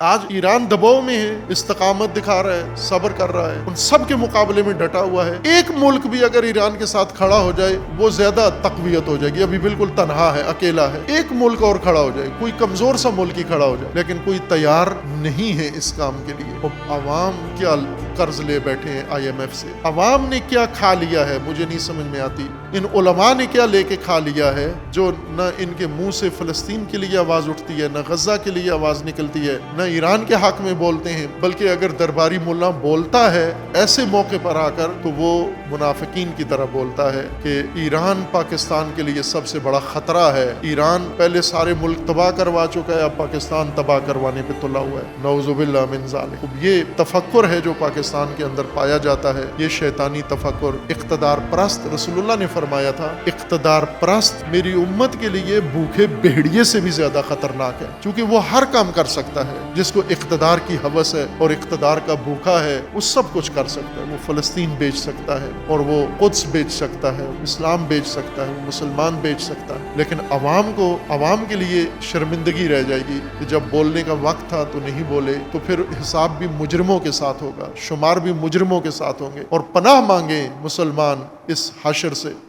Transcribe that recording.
آج ایران دباؤ میں ہے، استقامت دکھا رہا ہے، صبر کر رہا ہے، ان سب کے مقابلے میں ڈٹا ہوا ہے۔ ایک ملک بھی اگر ایران کے ساتھ کھڑا ہو جائے وہ زیادہ تقویت ہو جائے گی، ابھی بالکل تنہا ہے، اکیلا ہے۔ ایک ملک اور کھڑا ہو جائے، کوئی کمزور سا ملک ہی کھڑا ہو جائے، لیکن کوئی تیار نہیں ہے اس کام کے لیے۔ عوام کیا قرض لے بیٹھے ہیں IMF سے، عوام نے کیا کھا لیا ہے مجھے نہیں سمجھ میں آتی۔ ان علماء نے کیا لے کے کھا لیا ہے جو نہ ان کے منہ سے فلسطین کے لیے آواز اٹھتی ہے، نہ غزہ کے لیے آواز نکلتی ہے، نہ ایران کے حق میں بولتے ہیں، بلکہ اگر درباری ملا بولتا ہے ایسے موقع پر آ کر تو وہ منافقین کی طرح بولتا ہے کہ ایران پاکستان کے لیے سب سے بڑا خطرہ ہے، ایران پہلے سارے ملک تباہ کروا چکا ہے، اب پاکستان تباہ کروانے پہ تلا ہوا ہے۔ نعوذ باللہ من ذالک۔ یہ تفکر ہے جو پاکستان کے اندر پایا جاتا ہے، یہ شیطانی تفکر، اقتدار پرست۔ رسول اللہ نے فرمایا تھا اقتدار پرست میری امت کے لیے بھوکے بھیڑیے سے بھی زیادہ خطرناک ہے، کیونکہ وہ ہر کام کر سکتا ہے۔ جس کو اقتدار کی ہوس ہے اور اقتدار کا بھوکا ہے وہ سب کچھ کر سکتا ہے، وہ فلسطین بیچ سکتا ہے اور وہ قدس بیچ سکتا ہے، اسلام بیچ سکتا ہے، وہ مسلمان بیچ سکتا ہے، لیکن عوام کے لیے شرمندگی رہ جائے گی کہ جب بولنے کا وقت تھا تو نہیں بولے، تو پھر حساب بھی مجرموں کے ساتھ ہوگا، شمار بھی مجرموں کے ساتھ ہوں گے، اور پناہ مانگے مسلمان اس حشر سے۔